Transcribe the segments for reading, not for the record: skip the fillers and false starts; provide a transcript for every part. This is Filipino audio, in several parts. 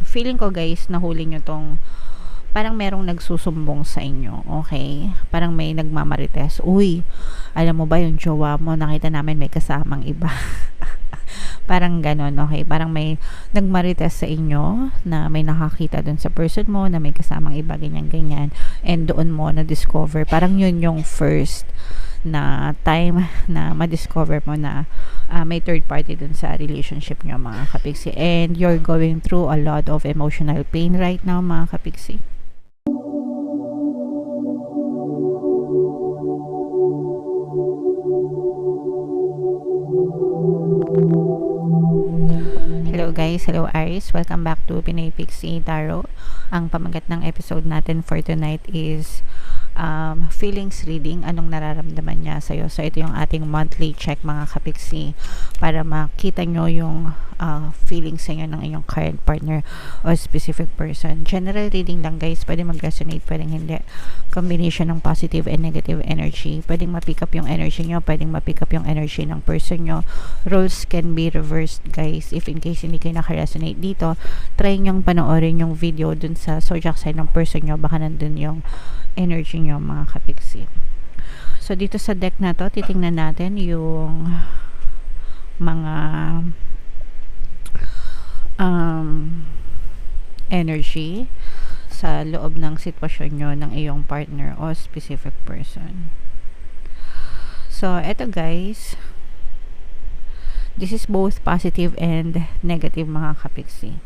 feeling ko guys, nahuli nyo tong parang merong nagsusumbong sa inyo, okay? Parang may nagmamarites, uy, alam mo ba yung jowa mo, nakita namin may kasamang iba. Parang ganon, okay? Parang may nagmarites sa inyo na may nakakita dun sa person mo na may kasamang iba, ganyan-ganyan. And doon mo na-discover, parang yun yung first na time na ma-discover mo na may third party dun sa relationship nyo, mga kapiksi. And you're going through a lot of emotional pain right now, mga kapiksi. Hello guys, hello Aries, welcome back to Pinay Pixie Tarot. Ang pamagat ng episode natin for tonight is feelings reading, anong nararamdaman niya sa'yo. So ito yung ating monthly check, mga kapiksi, para makita nyo yung feelings sa inyo ng inyong current partner o specific person. General reading lang guys, pwede mag-resonate, pwedeng hindi. Combination ng positive and negative energy, pwedeng ma-pick up yung energy nyo, pwedeng ma-pick up yung energy ng person nyo. Roles can be reversed guys. If in case hindi kayo naka-resonate dito, try nyong panoorin yung video dun sa zodiac sign ng person nyo, baka nandun yung energy nyo, mga kapiksi. So dito sa deck na to, titingnan natin yung mga energy sa loob ng sitwasyon nyo ng iyong partner o specific person. So eto guys, this is both positive and negative, mga kapiksi.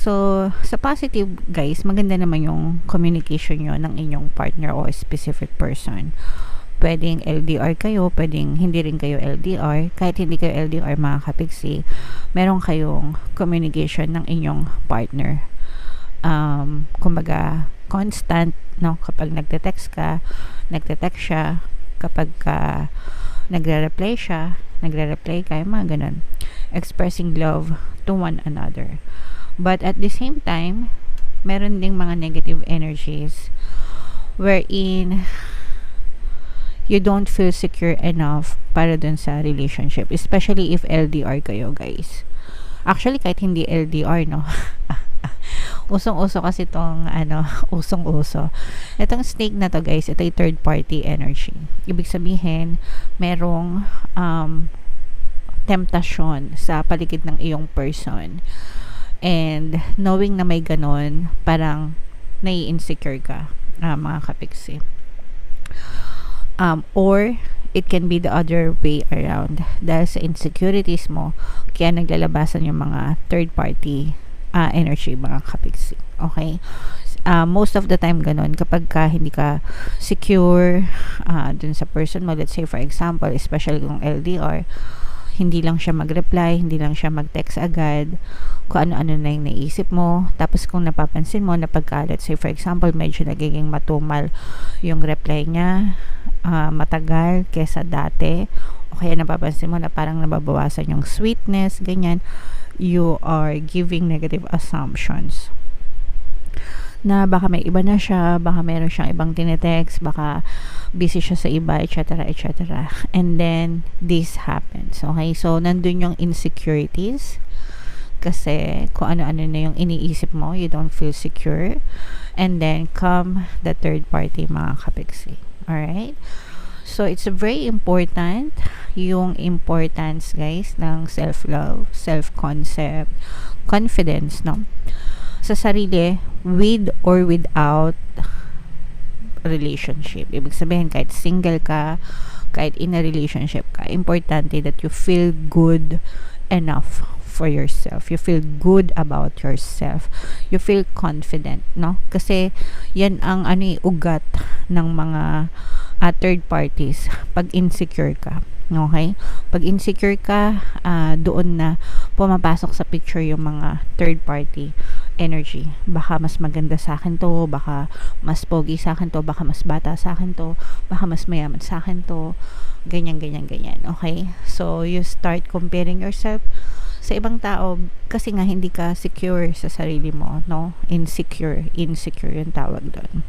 So, sa positive guys, maganda naman yung communication nyo ng inyong partner o specific person. Pwedeng LDR kayo, pwedeng hindi rin kayo LDR. Kahit hindi kayo LDR, mga kapiksi, meron kayong communication ng inyong partner. Kumbaga, constant, no? Kapag nagte-text ka, nagte-text siya. Kapag nagre-reply siya, nagre-reply kayo, mga ganun. Expressing love to one another. But at the same time, meron ding mga negative energies wherein you don't feel secure enough para dun sa relationship. Especially if LDR kayo, guys. Actually, kahit hindi LDR, no? Usong-uso kasi itong, usong-uso. Itong snake na to, guys, ito yung third party energy. Ibig sabihin, merong temptasyon sa paligid ng iyong person. And knowing na may ganon, parang nai-insecure ka, mga kapiksi. Or it can be the other way around. Dahil sa insecurities mo, kaya naglalabasan yung mga third party energy, mga kapiksi. Okay? Most of the time ganon, kapag hindi ka secure dun sa person mo, let's say for example, especially kung LDR, hindi lang siya mag-reply, hindi lang siya mag-text agad, kung ano-ano na yung naisip mo. Tapos kung napapansin mo na pagka, let's say for example, medyo nagiging matumal yung reply niya, matagal kesa dati, o kaya napapansin mo na parang nababawasan yung sweetness, ganyan, you are giving negative assumptions na baka may iba na siya, baka meron siyang ibang tinetext, baka busy siya sa iba, etc., etc. And then, this happens. Okay? So, nandun yung insecurities. Kasi, kung ano-ano na yung iniisip mo, you don't feel secure. And then, come the third party, mga kapiksi. Alright? So, it's very important yung importance, guys, ng self-love, self-concept, confidence, no? Sa sarili, with or without relationship. Ibig sabihin, kahit single ka, kahit in a relationship ka, importante that you feel good enough for yourself. You feel good about yourself. You feel confident, no? Kasi, yan ang ugat ng mga third parties pag insecure ka. Okay? Pag insecure ka, doon na pumapasok sa picture yung mga third party energy. Baka mas maganda sa akin to, baka mas pogi sa akin to, baka mas bata sa akin to, baka mas mayaman sa akin to, ganyan, ganyan, ganyan. Okay? So, you start comparing yourself sa ibang tao kasi nga hindi ka secure sa sarili mo, no? Insecure yung tawag doon.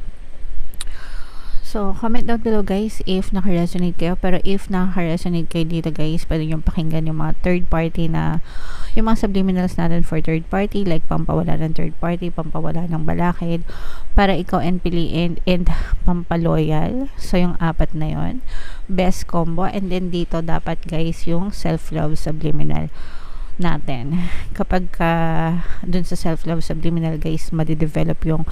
So, comment down below guys if naka-resonate kayo. Pero if naka-resonate kayo dito guys, pwede nyo pakinggan yung mga third party na, yung mga subliminals natin for third party, like pampawala ng third party, pampawala ng balakid, para ikaw and piliin, and pampaloyal. So, yung apat na yon, best combo. And then dito dapat guys yung self-love subliminal natin. Kapag dun sa self-love subliminal guys, madidevelop yung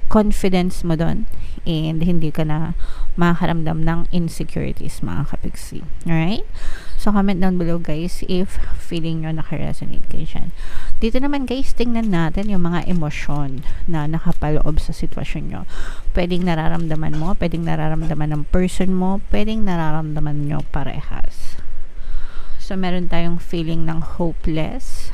confidence mo doon, and hindi ka na makakaramdam ng insecurities mga kapiksi. Alright? So, comment down below guys if feeling nyo naka-resonate kayo dyan. Dito naman guys, tingnan natin yung mga emosyon na nakapaloob sa sitwasyon nyo. Pwedeng nararamdaman mo, pwedeng nararamdaman ng person mo, pwedeng nararamdaman nyo parehas. So, meron tayong feeling ng hopeless,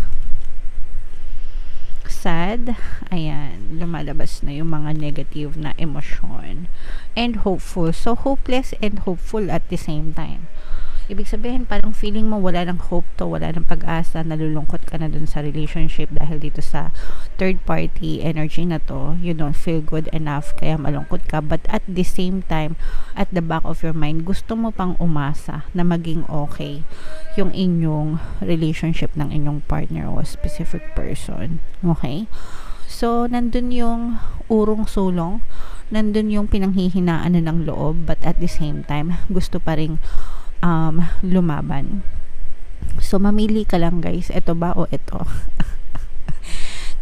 sad, ayan, lumalabas na yung mga negative na emosyon, and hopeful. So, hopeless and hopeful at the same time. Ibig sabihin, parang feeling mo wala ng hope to, wala ng pag-asa, nalulungkot ka na dun sa relationship dahil dito sa third party energy na to, you don't feel good enough, kaya malungkot ka. But at the same time, at the back of your mind, gusto mo pang umasa na maging okay yung inyong relationship ng inyong partner o specific person. Okay? So, nandun yung urong sulong, nandun yung pinanghihinaan na ng loob, but at the same time, gusto pa ring lumaban. So, mamili ka lang guys, eto ba o eto?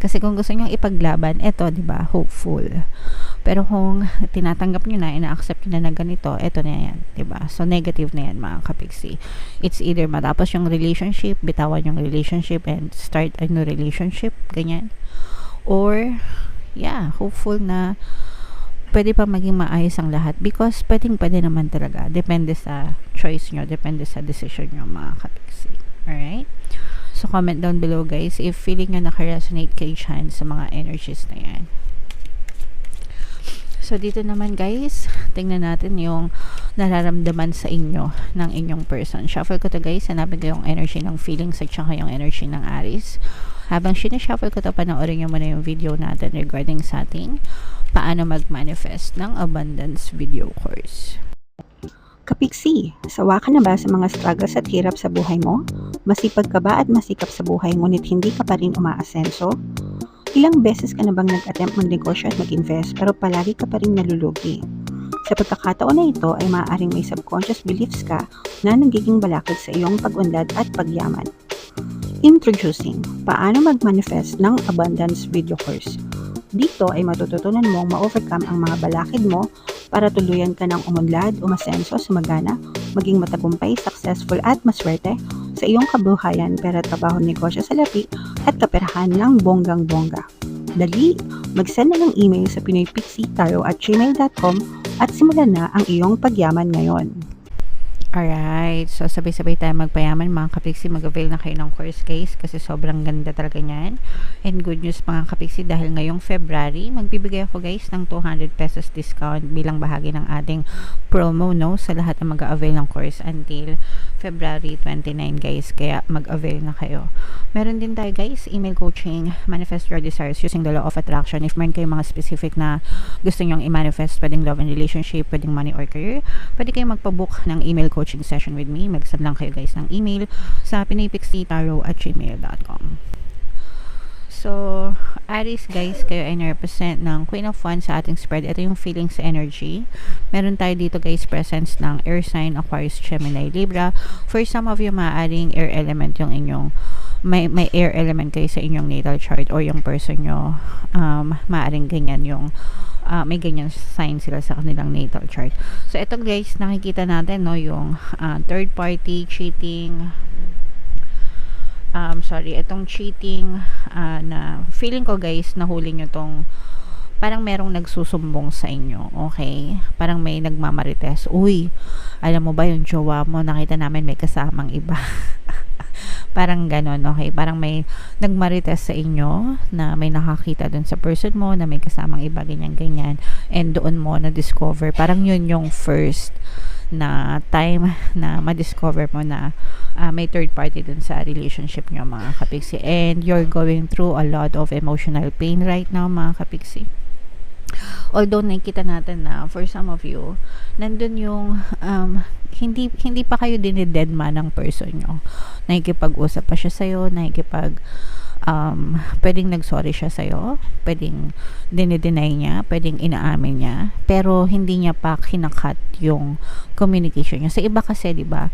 Kasi kung gusto nyo ipaglaban, eto, diba, hopeful. Pero kung tinatanggap nyo na, ina-accept nyo na ganito, eto na yan, diba? So, negative na yan mga kapiksi. It's either matapos yung relationship, bitawan yung relationship, and start a new relationship, ganyan. Or, yeah, hopeful na pwede pa maging maayos ang lahat, because pwede naman talaga. Depende sa choice nyo, depende sa decision nyo mga kapiksi. Alright? So, comment down below guys if feeling nyo naka-resonate kayo dyan sa mga energies na yan. So, dito naman guys, tingnan natin yung nararamdaman sa inyo ng inyong person. Shuffle ko to guys, hanapin ko yung energy ng feelings at saka yung energy ng Aries. Habang sinashuffle ko to, panoorin nyo muna yung video natin regarding sa ating paano mag-manifest ng abundance video course. Kapiksi, sawa ka na ba sa mga struggles at hirap sa buhay mo? Masipag ka ba at masikap sa buhay ngunit hindi ka pa rin umaasenso? Ilang beses ka na bang nag-attempt magnegosyo at mag-invest pero palagi ka pa rin nalulugi? Sa pagkakataon na ito ay maaaring may subconscious beliefs ka na nagiging balakid sa iyong pag-unlad at pagyaman. Introducing, paano mag-manifest ng abundance video course. Dito ay matututunan mong ma-overcome ang mga balakid mo para tuluyan ka ng umunlad, umasenso, sumagana, maging matagumpay, successful at maswerte sa iyong kabuhayan, pera, trabaho, negosyo, salapi at kaperahan ng bonggang-bongga. Dali, mag-send na ng email sa pinoypixitaro@gmail.com at simulan na ang iyong pagyaman ngayon. Alright, so sabay-sabay tayo magpayaman mga kapiksi, mag-avail na kayo ng course guys kasi sobrang ganda talaga niyan. And good news mga kapiksi, dahil ngayong February, magbibigay ako guys ng 200 pesos discount bilang bahagi ng ating promo, no, sa lahat ng mag-avail ng course until February 29 guys, kaya mag-avail na kayo. Meron din tayo guys, email coaching, manifest your desires using the law of attraction. If meron kayong mga specific na gusto nyong i-manifest, pwedeng love and relationship, pwedeng money or career, pwede kayong magpabook ng email coaching session with me. Mag-send lang kayo guys ng email sa pinoypixitaro@gmail.com. So, Aries guys, kayo ay na-represent ng Queen of Wands sa ating spread. Ito yung feelings energy. Meron tayo dito guys, presence ng air sign, Aquarius, Gemini, Libra. For some of you, maaaring air element yung inyong, may air element kayo sa inyong natal chart or yung person nyo, maaaring ganyan yung may ganyan sign sila sa kanilang natal chart. So, ito guys, nakikita natin, no, yung third party, cheating, itong cheating, na feeling ko guys, nahuli nyo tong, parang merong nagsusumbong sa inyo, okay? Parang may nagmamarites, uy, alam mo ba yung jowa mo, nakita namin may kasamang iba. Parang ganon, okay? Parang may nagmarites sa inyo na may nakakita dun sa person mo na may kasamang iba, ganyan-ganyan, and doon mo na-discover, parang yun yung first na time na ma-discover mo na may third party dun sa relationship nyo mga kapiksi, and you're going through a lot of emotional pain right now mga kapiksi. Although nakikita natin na for some of you, nandun yung hindi pa kayo dinidedma ng person nyo. Nakikipag-usap pa siya sa'yo, pwedeng nag-sorry siya sa'yo, pwedeng dinideny niya, pwedeng inaamin niya, pero hindi niya pa kinakat yung communication niya. Sa iba kasi, di ba,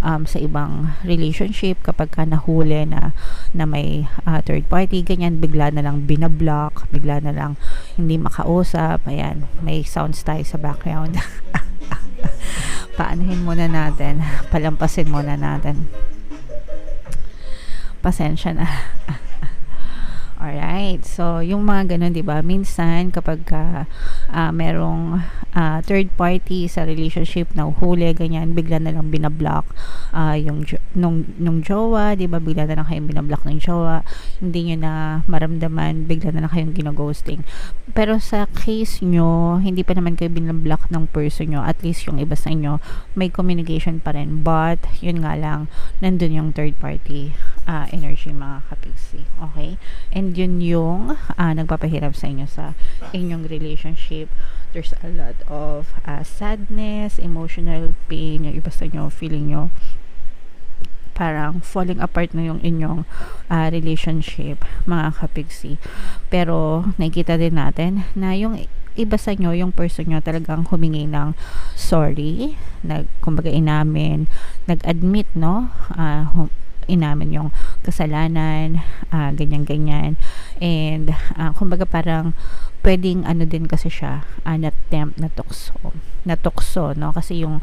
sa ibang relationship, kapag ka nahuli na may third party, ganyan, bigla na lang binablock, bigla na lang hindi makausap. Ayan, may sounds tayo sa background. Paanahin muna natin, palampasin muna natin. Pasensya na. Alright, so yung mga ganun, di ba, minsan kapag merong third party sa relationship na uhuli, ganyan, bigla na lang binablock nung jowa, di ba, bigla na lang kayong binablock ng jowa, hindi nyo na maramdaman, bigla na lang kayong ginaghosting. Pero sa case nyo, hindi pa naman kayo binablock ng person nyo, at least yung iba sa inyo, may communication pa rin, but yun nga lang, nandun yung third party energy, mga kapigsi. Okay? And yun yung nagpapahirap sa inyo sa inyong relationship. There's a lot of sadness, emotional pain, yung iba sa inyo, feeling nyo parang falling apart na yung inyong relationship, mga kapigsi. Pero nakikita din natin na yung iba sa inyo, yung person nyo talagang humingi ng sorry, kumbaga inamin, nag-admit, no? Inamin yung kasalanan, ganyan-ganyan. And kumbaga parang pwedeng din kasi siya na tukso, no? Kasi yung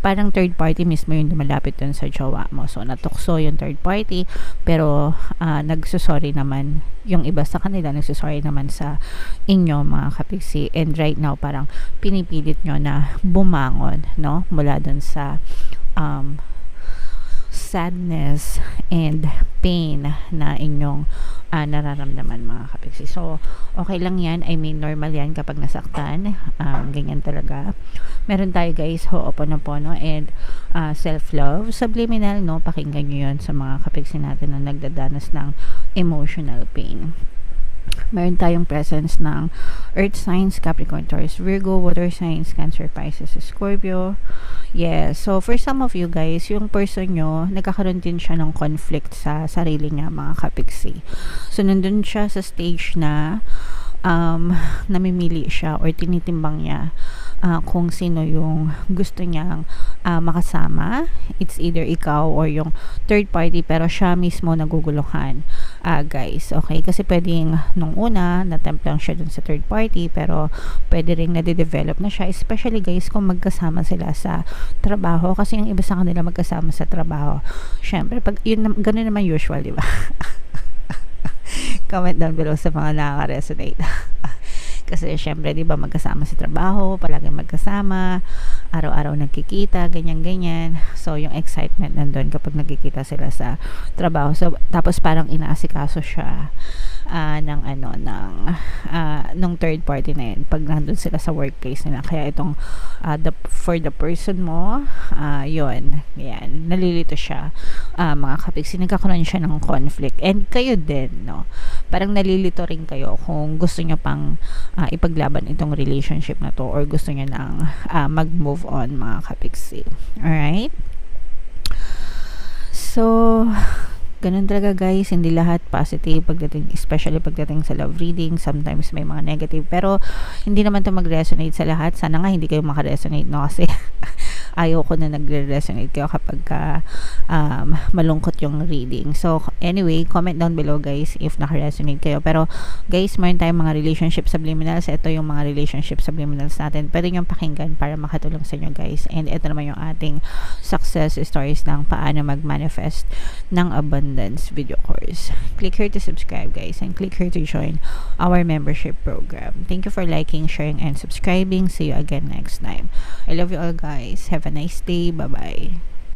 parang third party mismo yung lumalapit dun sa jowa mo. So, natukso yung third party, pero nagsusorry naman yung iba sa kanila, nagsusorry naman sa inyo, mga kapigsi. And right now, parang pinipilit nyo na bumangon, no? Mula dun sa sadness and pain na inyong nararamdaman, mga kapigsi. So, okay lang yan. I mean, normal yan kapag nasaktan. Ganyan talaga. Meron tayo, guys, Ho'oponopono and self-love. Subliminal, no? Pakinggan nyo yun sa mga kapigsi natin na nagdadanas ng emotional pain. Meron tayong presence ng Earth signs, Capricorn, Taurus, Virgo, Water signs, Cancer, Pisces, Scorpio. Yes. So, for some of you guys, yung person nyo, nagkakaroon din siya ng conflict sa sarili niya, mga kapigsi. So, nandun siya sa stage na namimili siya or tinitimbang niya kung sino yung gusto niyang makasama. It's either ikaw or yung third party, pero siya mismo naguguluhan, guys. Okay? Kasi pwedeng nung una, natempt lang siya dun sa third party, pero pwede rin nade-develop na siya, especially guys kung magkasama sila sa trabaho. Kasi yung iba sa kanila magkasama sa trabaho, syempre, pag yun, ganun naman usual, di ba? Comment down below sa mga nakaka-resonate. Kasi syempre, di ba, magkasama sa trabaho, palaging magkasama, araw-araw nagkikita, ganyan-ganyan. So, yung excitement nandun kapag nagkikita sila sa trabaho. So, tapos parang inaasikaso siya nung third party na yun pag nandun sila sa workplace nila. Kaya itong for the person mo, yun, yan, nalilito siya, mga kapigsi, nagkakaroon siya ng conflict. And kayo din, no? Parang nalilito rin kayo kung gusto nyo pang ipaglaban itong relationship na to or gusto nyo nang mag-move on, mga kapigsi. Alright? So, ganun talaga, guys, hindi lahat positive especially pagdating sa love reading. Sometimes may mga negative, pero hindi naman to mag-resonate sa lahat. Sana nga hindi kayo maka-resonate, no? Kasi ayaw ko na nagre-resonate kayo kapag malungkot yung reading. So, anyway, comment down below, guys, if naka-resonate kayo. Pero, guys, mayroon tayong mga relationship subliminals. Ito yung mga relationship subliminals natin. Pwede nyo pakinggan para makatulong sa inyo, guys. And ito naman yung ating success stories ng paano mag-manifest ng abundance video course. Click here to subscribe, guys, and click here to join our membership program. Thank you for liking, sharing, and subscribing. See you again next time. I love you all, guys. Have a nice day. Bye-bye.